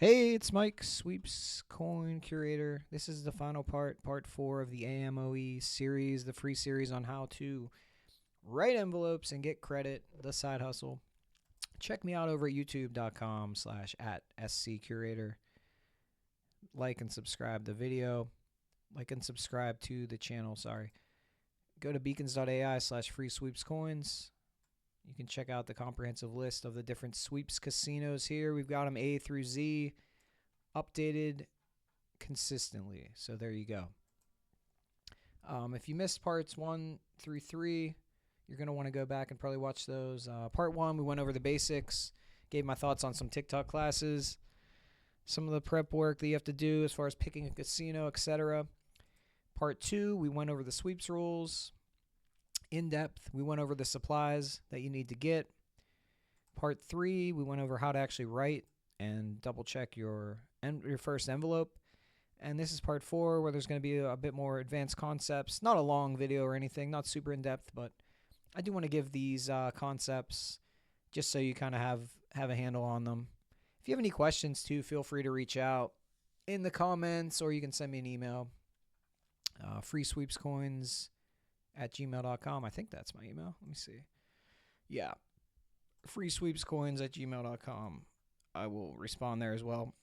Hey, it's Mike, Sweeps Coin Curator. This is the final part 4 of the AMOE series, the free series on how to write envelopes and get credit, the side hustle. Check me out over at youtube.com/@SCCurator. Like and subscribe the video. Like and subscribe to the channel, sorry. Go to beacons.ai/free sweeps coins. You can check out the comprehensive list of the different sweeps casinos here. We've got them A through Z, updated consistently. So there you go. If you missed parts 1 through 3, you're going to want to go back and probably watch those. Part 1, we went over the basics, gave my thoughts on some TikTok classes, some of the prep work that you have to do as far as picking a casino, etc. Part 2, we went over the sweeps rules. In depth, we went over the supplies that you need to get. Part 3, we went over how to actually write and double check your first envelope. And this is part 4, where there's going to be a bit more advanced concepts. Not a long video or anything, not super in depth, but I do want to give these concepts just so you kind of have a handle on them. If you have any questions too, feel free to reach out in the comments, or you can send me an email. freesweepscoins@gmail.com. I think that's my email. Let me see. Yeah. freesweepscoins@gmail.com. I will respond there as well.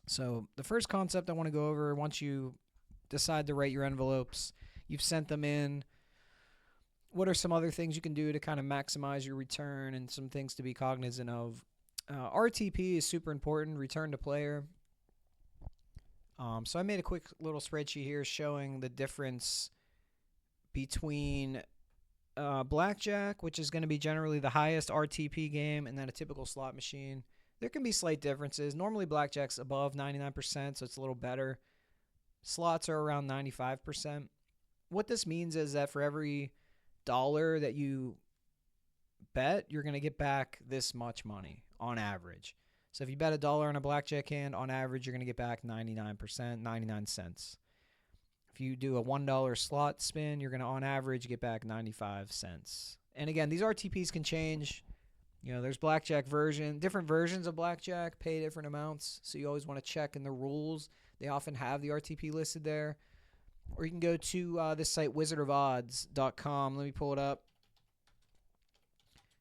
So the first concept I want to go over, once you decide to write your envelopes, you've sent them in, what are some other things you can do to kind of maximize your return and some things to be cognizant of? RTP is super important, return to player. So I made a quick little spreadsheet here showing the difference between Blackjack, which is going to be generally the highest RTP game, and then a typical slot machine. There can be slight differences. Normally, Blackjack's above 99%, so it's a little better. Slots are around 95%. What this means is that for every dollar that you bet, you're going to get back this much money on average. So if you bet $1 on a Blackjack hand, on average, you're going to get back 99%, 99 cents. If you do a $1 slot spin, you're going to, on average, get back 95 cents. And again, these RTPs can change. You know, there's Blackjack different versions of Blackjack pay different amounts. So you always want to check in the rules. They often have the RTP listed there. Or you can go to this site, wizardofodds.com. Let me pull it up.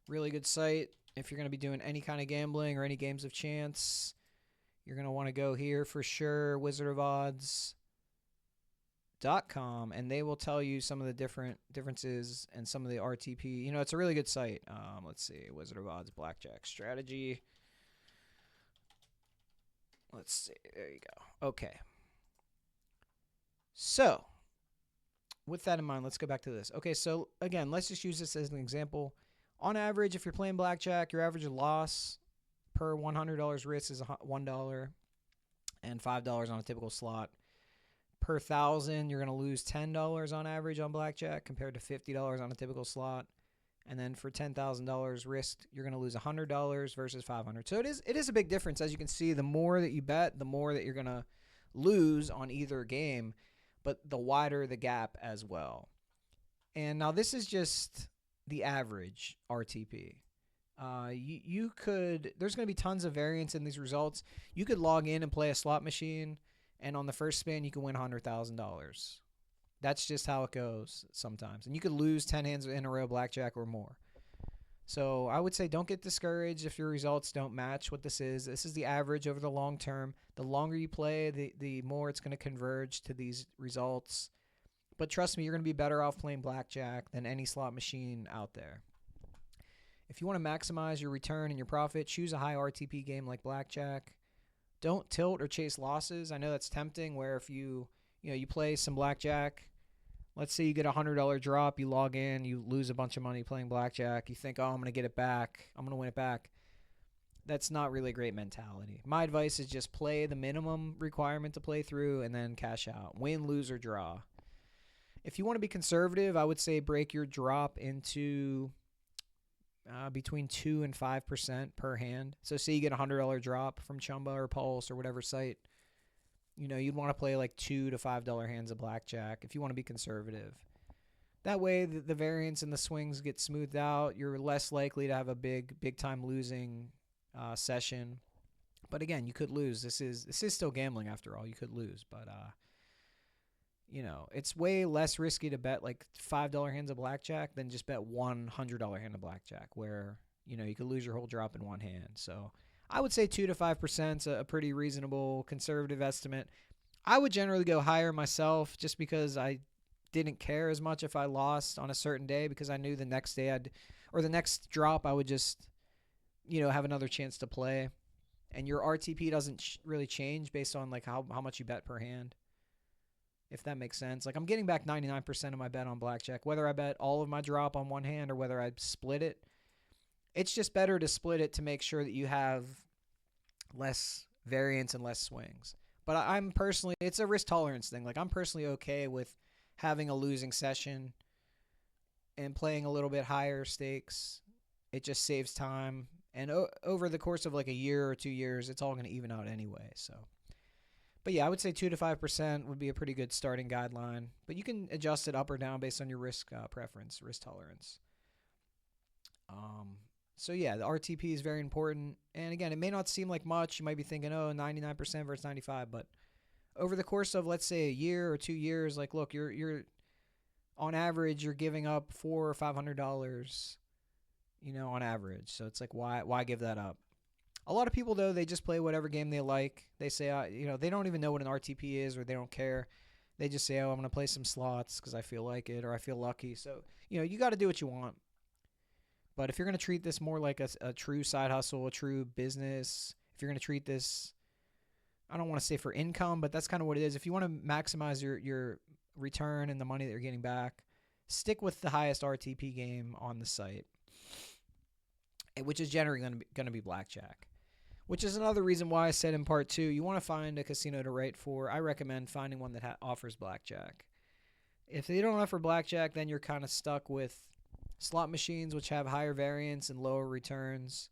Really good site. If you're going to be doing any kind of gambling or any games of chance, you're going to want to go here for sure, wizardofodds.com, and they will tell you some of the differences and some of the RTP. You know, it's a really good site. Let's see, Wizard of Odds Blackjack strategy. Let's see, there you go. Okay. So, with that in mind, let's go back to this. Okay, so again, let's just use this as an example. On average, if you're playing Blackjack, your average loss per $100 risk is $1 and $5 on a typical slot. Per 1,000, you're going to lose $10 on average on Blackjack compared to $50 on a typical slot. And then for $10,000 risked, you're going to lose $100 versus $500. So it is a big difference. As you can see, the more that you bet, the more that you're going to lose on either game, but the wider the gap as well. And now this is just the average RTP. There's going to be tons of variance in these results. You could log in and play a slot machine, and on the first spin, you can win $100,000. That's just how it goes sometimes. And you could lose 10 hands in a row Blackjack or more. So I would say don't get discouraged if your results don't match what this is. This is the average over the long term. The longer you play, the more it's going to converge to these results. But trust me, you're going to be better off playing Blackjack than any slot machine out there. If you want to maximize your return and your profit, choose a high RTP game like Blackjack. Don't tilt or chase losses. I know that's tempting, where if you play some Blackjack, let's say you get a $100 drop, you log in, you lose a bunch of money playing Blackjack, you think, oh, I'm going to get it back, I'm going to win it back. That's not really a great mentality. My advice is just play the minimum requirement to play through and then cash out. Win, lose, or draw. If you want to be conservative, I would say break your drop into between 2 and 5% per hand. So say you get a $100 drop from Chumba or Pulse or whatever site. You know, you'd want to play like $2 to $5 hands of Blackjack if you want to be conservative. That way, the variance and the swings get smoothed out. You're less likely to have a big time losing session. But again, you could lose. This is still gambling after all. You could lose, but it's way less risky to bet like $5 hands of blackjack than just bet $100 hand of blackjack, where you could lose your whole drop in one hand. So I would say 2 to 5% is a pretty reasonable conservative estimate. I would generally go higher myself, just because I didn't care as much if I lost on a certain day, because I knew the next day or the next drop I would just have another chance to play. And your RTP doesn't really change based on like how much you bet per hand, if that makes sense. Like, I'm getting back 99% of my bet on blackjack, whether I bet all of my drop on one hand or whether I split it. It's just better to split it to make sure that you have less variance and less swings. But I'm personally, it's a risk tolerance thing. Like, I'm personally okay with having a losing session and playing a little bit higher stakes. It just saves time. And over the course of like a year or 2 years, it's all going to even out anyway. So, but yeah, I would say 2 to 5% would be a pretty good starting guideline. But you can adjust it up or down based on your risk preference, risk tolerance. So yeah, the RTP is very important. And again, it may not seem like much. You might be thinking, 99% versus 95, but over the course of, let's say, a year or 2 years, like, look, you're on average, you're giving up $400 or $500, on average. So it's like, why give that up? A lot of people, though, they just play whatever game they like. They say, they don't even know what an RTP is, or they don't care. They just say, I'm going to play some slots because I feel like it, or I feel lucky. So, you got to do what you want. But if you're going to treat this more like a true side hustle, a true business, if you're going to treat this, I don't want to say for income, but that's kind of what it is. If you want to maximize your return and the money that you're getting back, stick with the highest RTP game on the site, which is generally going to be blackjack, which is another reason why I said in part 2, you want to find a casino to write for. I recommend finding one that offers blackjack. If they don't offer blackjack, then you're kind of stuck with slot machines, which have higher variance and lower returns.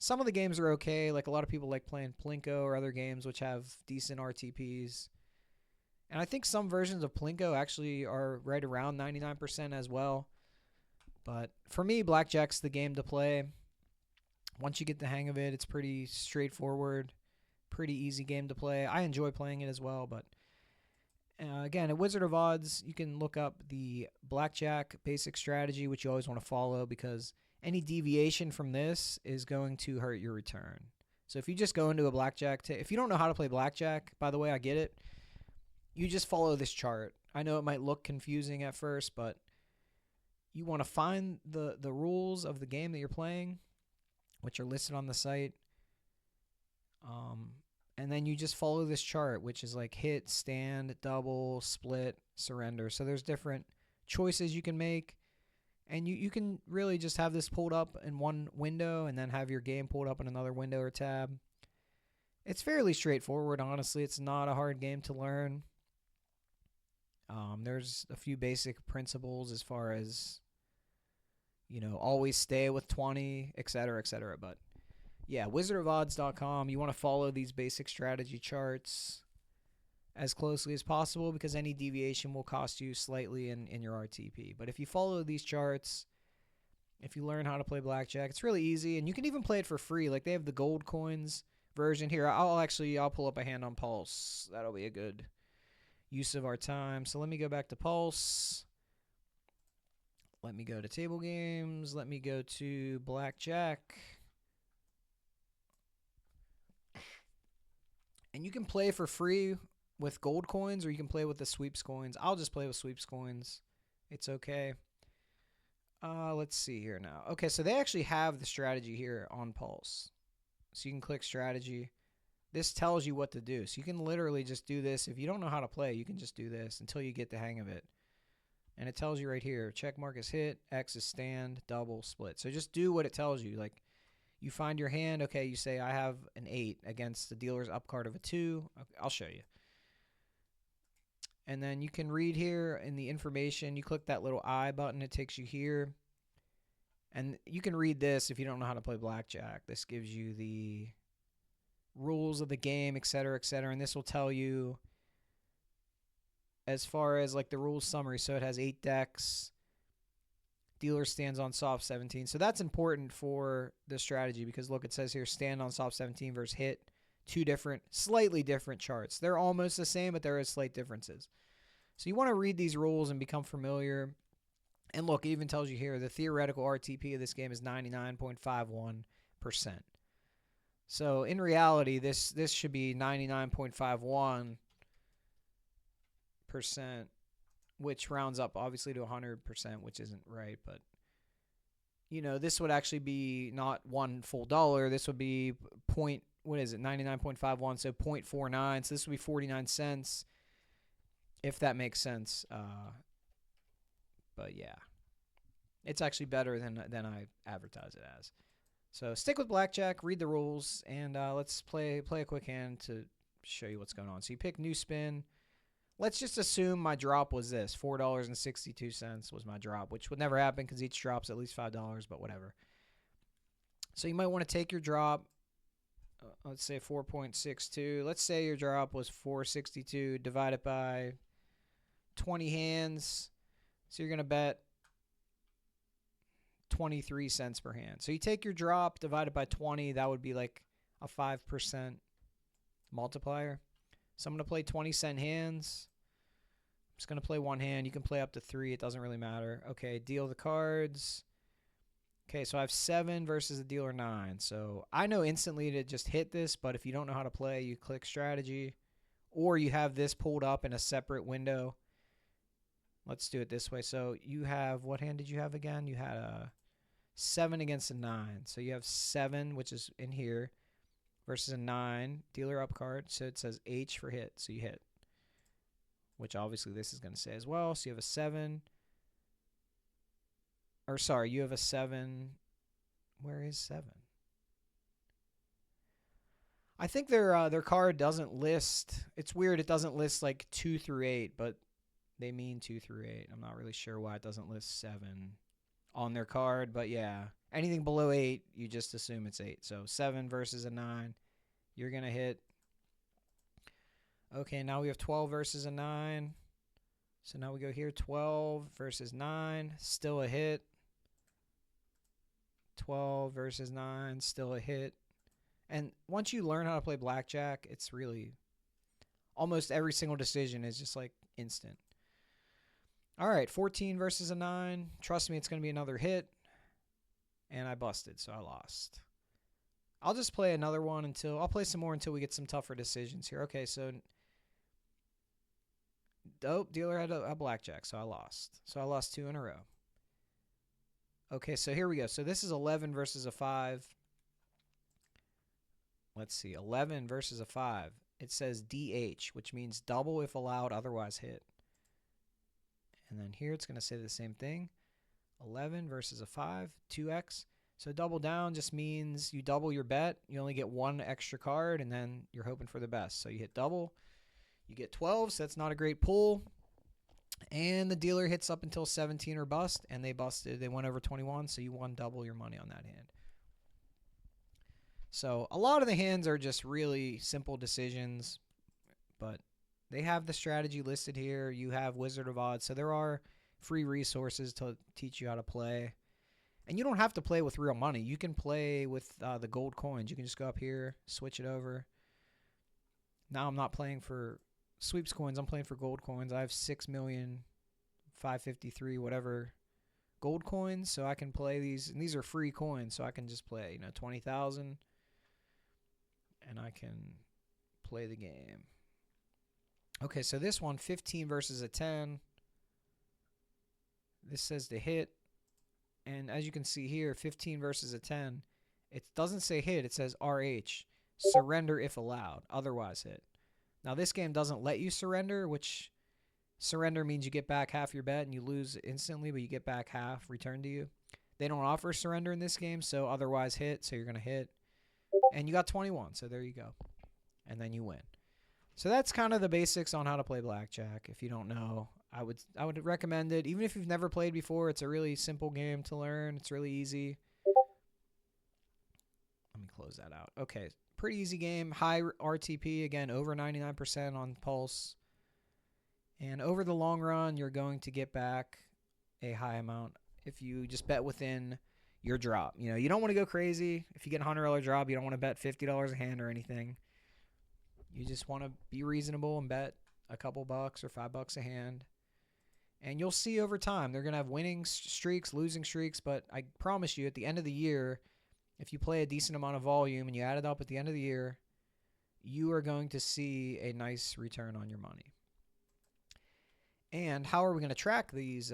Some of the games are okay. Like, a lot of people like playing Plinko or other games which have decent RTPs. And I think some versions of Plinko actually are right around 99% as well. But for me, blackjack's the game to play. Once you get the hang of it, it's pretty straightforward, pretty easy game to play. I enjoy playing it as well, but again, at Wizard of Odds, you can look up the blackjack basic strategy, which you always want to follow, because any deviation from this is going to hurt your return. So if you just go into a blackjack, if you don't know how to play blackjack, by the way, I get it. You just follow this chart. I know it might look confusing at first, but you want to find the rules of the game that you're playing, which are listed on the site. And then you just follow this chart, which is like hit, stand, double, split, surrender. So there's different choices you can make. And you can really just have this pulled up in one window and then have your game pulled up in another window or tab. It's fairly straightforward, honestly. It's not a hard game to learn. There's a few basic principles as far as, always stay with 20, et cetera, et cetera. But yeah, wizardofodds.com. You want to follow these basic strategy charts as closely as possible, because any deviation will cost you slightly in your RTP. But if you follow these charts, if you learn how to play blackjack, it's really easy, and you can even play it for free. Like, they have the gold coins version here. I'll pull up a hand on Pulse. That'll be a good use of our time. So let me go back to Pulse. Let me go to table games. Let me go to blackjack. And you can play for free with gold coins, or you can play with the sweeps coins. I'll just play with sweeps coins. It's okay. Let's see here now. Okay, so they actually have the strategy here on Pulse. So you can click strategy. This tells you what to do. So you can literally just do this. If you don't know how to play, you can just do this until you get the hang of it. And it tells you right here, check mark is hit, X is stand, double, split. So just do what it tells you. Like, you find your hand. Okay, you say, I have an 8 against the dealer's up card of a 2. Okay, I'll show you. And then you can read here in the information. You click that little I button. It takes you here. And you can read this if you don't know how to play blackjack. This gives you the rules of the game, et cetera, et cetera. And this will tell you as far as like the rules summary. So it has 8 decks, Dealer stands on soft 17. So that's important for the strategy because look, it says here stand on soft 17 versus hit. Two different, slightly different charts. They're almost the same, but there are slight differences. So you want to read these rules and become familiar. And look, it even tells you here the theoretical RTP of this game is 99.51%. So in reality, this should be 99.51%, which rounds up obviously to 100%, which isn't right. But, you know, this would actually be not one full dollar. This would be 99.51, so 0.49. So this would be 49 cents, if that makes sense. But yeah, it's actually better than I advertise it as. So stick with blackjack, read the rules, and let's play a quick hand to show you what's going on. So you pick new spin. Let's just assume my drop was this. $4.62 was my drop, which would never happen because each drop's at least $5, but whatever. So you might want to take your drop. Let's say 4.62. Let's say your drop was 462 divided by 20 hands. So you're going to bet 23 cents per hand. So you take your drop divided by 20. That would be like a 5% multiplier. So I'm going to play 20-cent hands. I'm just going to play one hand. You can play up to 3. It doesn't really matter. Okay, deal the cards. Okay, so I have 7 versus a dealer 9. So I know instantly to just hit this, but if you don't know how to play, you click strategy. Or you have this pulled up in a separate window. Let's do it this way. So you have, what hand did you have again? You had a 7 against a 9. So you have 7, which is in here, versus a 9. Dealer up card. So it says H for hit. So you hit. Which obviously this is going to say as well. So you have a 7. Or sorry, you have a 7. Where is 7? I think their card doesn't list. It's weird. It doesn't list like 2 through 8, but they mean 2 through 8. I'm not really sure why it doesn't list 7 on their card, but yeah, anything below 8, you just assume it's 8. So 7 versus a 9, you're gonna hit. Okay, now we have 12 versus a 9. So now we go here, 12 versus 9, still a hit. 12 versus 9, still a hit. And once you learn how to play blackjack, it's really almost every single decision is just like instant. All right, 14 versus a 9. Trust me, it's going to be another hit. And I busted, so I lost. I'll just play another one I'll play some more until we get some tougher decisions here. Okay, so dope, dealer had a blackjack, so I lost. So I lost 2 in a row. Okay, so here we go. So this is 11 versus a 5. Let's see, 11 versus a 5. It says DH, which means double if allowed, otherwise hit. And then here it's going to say the same thing. 11 versus a 5, 2x. So double down just means you double your bet. You only get 1 extra card, and then you're hoping for the best. So you hit double. You get 12, so that's not a great pull. And the dealer hits up until 17 or bust, and they busted. They went over 21, so you won double your money on that hand. So a lot of the hands are just really simple decisions, but they have the strategy listed here. You have Wizard of Odds, so there are free resources to teach you how to play. And you don't have to play with real money. You can play with the gold coins. You can just go up here, switch it over. Now I'm not playing for sweeps coins. I'm playing for gold coins. I have 6,553,000 whatever gold coins, so I can play these. And these are free coins, so I can just play 20,000, and I can play the game. Okay, so this one, 15 versus a 10. This says to hit. And as you can see here, 15 versus a 10. It doesn't say hit. It says RH. Surrender if allowed. Otherwise hit. Now, this game doesn't let you surrender, which surrender means you get back half your bet and you lose instantly, but you get back half returned to you. They don't offer surrender in this game, so otherwise hit. So you're going to hit. And you got 21, so there you go. And then you win. So that's kind of the basics on how to play blackjack. If you don't know, I would recommend it. Even if you've never played before, it's a really simple game to learn. It's really easy. Let me close that out. Okay, pretty easy game. High RTP, again, over 99% on pulse. And over the long run, you're going to get back a high amount if you just bet within your drop. You know, you don't want to go crazy. If you get a $100 drop, you don't want to bet $50 a hand or anything. You just want to be reasonable and bet a couple bucks or $5 a hand. And you'll see over time, they're going to have winning streaks, losing streaks, but I promise you at the end of the year, if you play a decent amount of volume and you add it up at the end of the year, you are going to see a nice return on your money. And how are we going to track these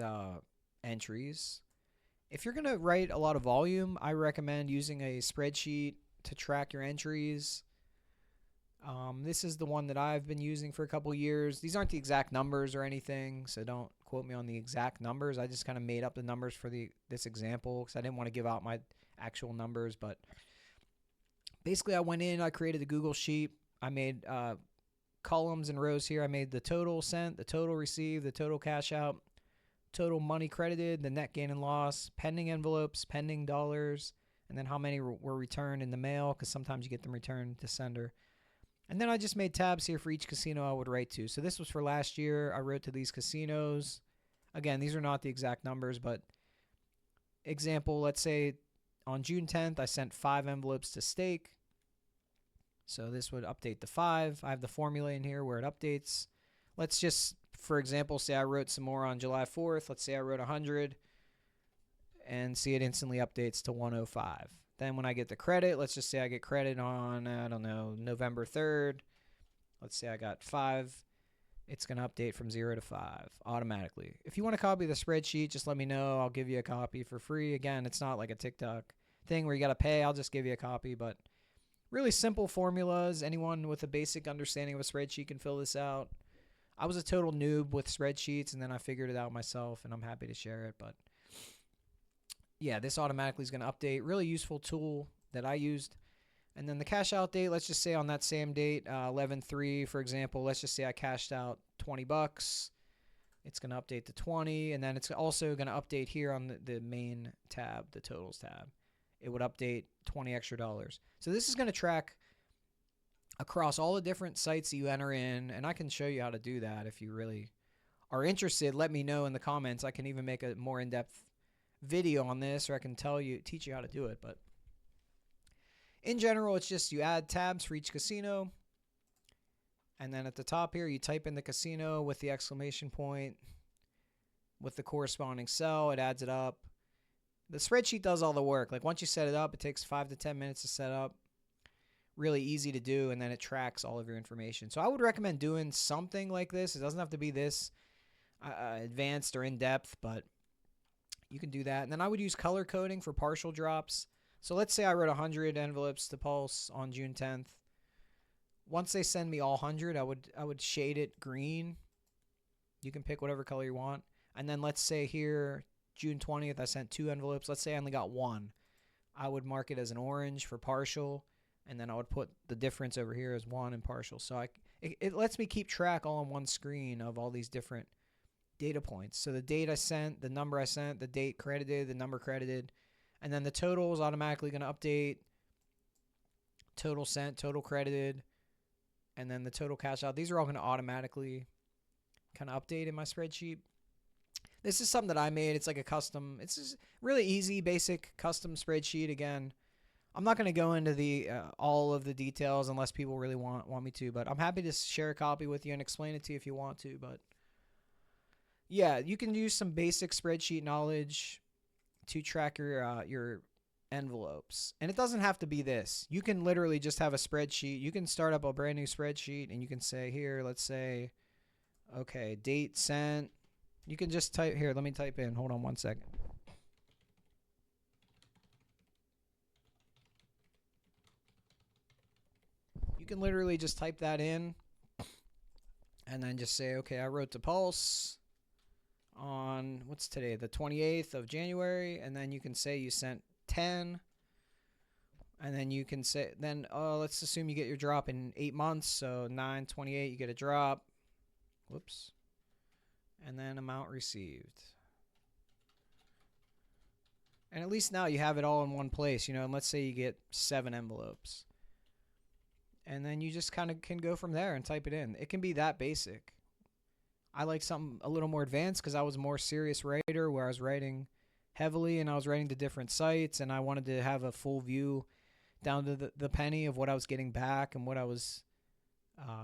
entries? If you're going to write a lot of volume, I recommend using a spreadsheet to track your entries. This is the one that I've been using for a couple years. These aren't the exact numbers or anything, so don't quote me on the exact numbers. I just kind of made up the numbers for this example because I didn't want to give out my actual numbers. But basically, I went in, I created a Google sheet. I made columns and rows here. I made the total sent, the total received, the total cash out, total money credited, the net gain and loss, pending envelopes, pending dollars, and then how many were returned in the mail because sometimes you get them returned to sender. And then I just made tabs here for each casino I would write to. So this was for last year. I wrote to these casinos. Again, these are not the exact numbers, but example, let's say on June 10th, I sent 5 envelopes to Stake. So this would update the 5. I have the formula in here where it updates. Let's just, for example, say I wrote some more on July 4th. Let's say I wrote 100 and see it instantly updates to 105. Then when I get the credit, let's just say I get credit on, I don't know, November 3rd. Let's say I got 5. It's going to update from 0 to 5 automatically. If you want to copy the spreadsheet, just let me know. I'll give you a copy for free. Again, it's not like a TikTok thing where you got to pay. I'll just give you a copy. But really simple formulas. Anyone with a basic understanding of a spreadsheet can fill this out. I was a total noob with spreadsheets, and then I figured it out myself, and I'm happy to share it. But yeah, this automatically is going to update. Really useful tool that I used. And then the cash out date, let's just say on that same date, 11/3, for example, let's just say I cashed out $20. It's going to update to 20, and then it's also going to update here on the main tab, the totals tab. It would update $20 extra. So this is going to track across all the different sites that you enter in, and I can show you how to do that if you really are interested. Let me know in the comments. I can even make a more in-depth video on this, or I can teach you how to do it. But in general, it's just you add tabs for each casino, and then at the top here you type in the casino with the exclamation point with the corresponding cell. It adds it up. The spreadsheet does all the work. Like once you set it up, it takes 5 to 10 minutes to set up. Really easy to do, and then it tracks all of your information. So I would recommend doing something like this. It doesn't have to be this advanced or in-depth, but you can do that. And then I would use color coding for partial drops. So let's say I wrote 100 envelopes to Pulse on June 10th. Once they send me all 100, I would shade it green. You can pick whatever color you want. And then let's say here, June 20th, I sent 2 envelopes. Let's say I only got 1. I would mark it as an orange for partial, and then I would put the difference over here as 1 and partial. So it lets me keep track all on one screen of all these different data points. So the date I sent, the number I sent, the date credited, the number credited, and then the total is automatically going to update. Total sent, total credited, and then the total cash out. These are all going to automatically kind of update in my spreadsheet. This is something that I made. It's like a custom. It's just really easy, basic custom spreadsheet. Again, I'm not going to go into the all of the details unless people really want me to, but I'm happy to share a copy with you and explain it to you if you want to. But yeah, you can use some basic spreadsheet knowledge to track your envelopes. And it doesn't have to be this. You can literally just have a spreadsheet. You can start up a brand new spreadsheet, and you can say here, let's say, okay, date sent. You can just type here. Let me type in. Hold on one second. You can literally just type that in and then just say, okay, I wrote to Pulse on, what's today, the 28th of January, and then you can say you sent 10, and then you can say, then, let's assume you get your drop in 8 months, so 9/28, you get a drop. Whoops. And then amount received. And at least now you have it all in one place, and let's say you get 7 envelopes. And then you just kind of can go from there and type it in. It can be that basic. I like something a little more advanced because I was a more serious writer where I was writing heavily, and I was writing to different sites, and I wanted to have a full view down to the penny of what I was getting back and what I was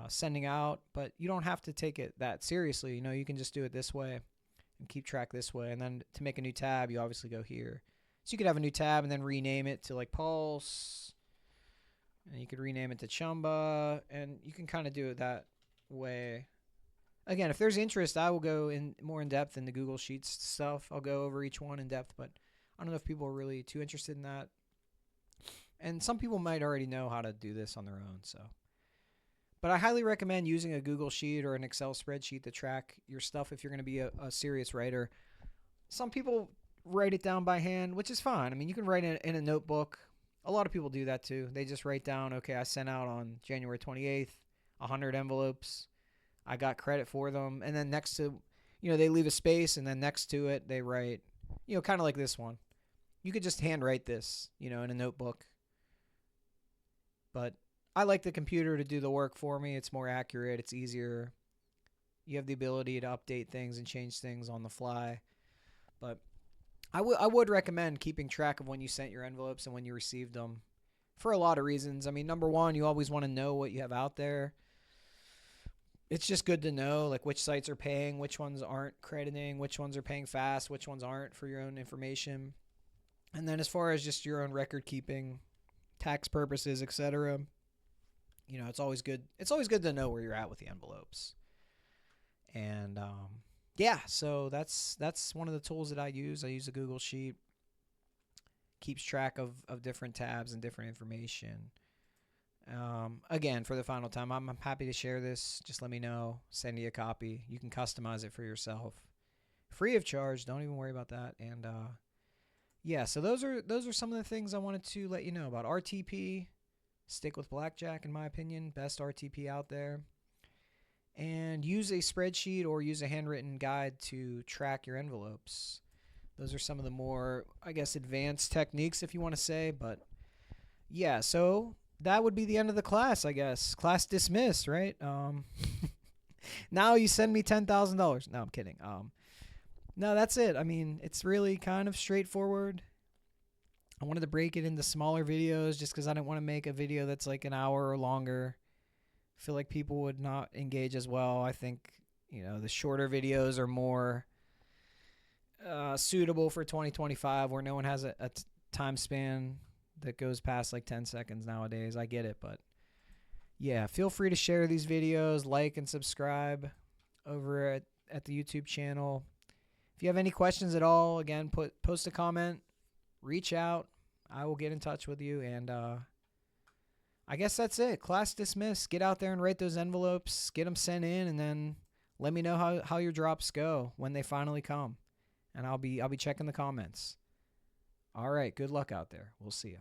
sending out. But you don't have to take it that seriously. You can just do it this way and keep track this way. And then to make a new tab, you obviously go here. So you could have a new tab and then rename it to like Pulse, and you could rename it to Chumba, and you can kind of do it that way. Again, if there's interest, I will go in more in depth in the Google Sheets stuff. I'll go over each one in depth, but I don't know if people are really too interested in that. And some people might already know how to do this on their own. But I highly recommend using a Google Sheet or an Excel spreadsheet to track your stuff if you're going to be a serious writer. Some people write it down by hand, which is fine. I mean, you can write it in a notebook. A lot of people do that too. They just write down, okay, I sent out on January 28th 100 envelopes. I got credit for them. And then next to, they leave a space, and then next to it they write, kind of like this one. You could just handwrite this, in a notebook. But I like the computer to do the work for me. It's more accurate. It's easier. You have the ability to update things and change things on the fly. But I would recommend keeping track of when you sent your envelopes and when you received them for a lot of reasons. I mean, number one, you always want to know what you have out there. It's just good to know like which sites are paying, which ones aren't crediting, which ones are paying fast, which ones aren't, for your own information. And then as far as just your own record keeping, tax purposes, etc., it's always good. It's always good to know where you're at with the envelopes. And so that's one of the tools that I use. I use a Google Sheet. Keeps track of different tabs and different information. Again, for the final time, I'm happy to share this. Just let me know. Send you a copy. You can customize it for yourself, free of charge. Don't even worry about that. And so those are some of the things I wanted to let you know about. RTP. Stick with Blackjack, in my opinion. Best RTP out there. And use a spreadsheet or use a handwritten guide to track your envelopes. Those are some of the more, I guess, advanced techniques, if you want to say. But yeah, so that would be the end of the class, I guess. Class dismissed, right? Now you send me $10,000. No, I'm kidding. No, that's it. I mean, it's really kind of straightforward. I wanted to break it into smaller videos just because I didn't want to make a video that's like an hour or longer. I feel like people would not engage as well. I think, the shorter videos are more suitable for 2025, where no one has a time span that goes past like 10 seconds nowadays. I get it, but yeah, feel free to share these videos, like and subscribe over at the YouTube channel. If you have any questions at all, again, post a comment, reach out. I will get in touch with you, and I guess that's it. Class dismissed. Get out there and write those envelopes, get them sent in, and then let me know how your drops go when they finally come. And I'll be checking the comments. All right, good luck out there. We'll see you.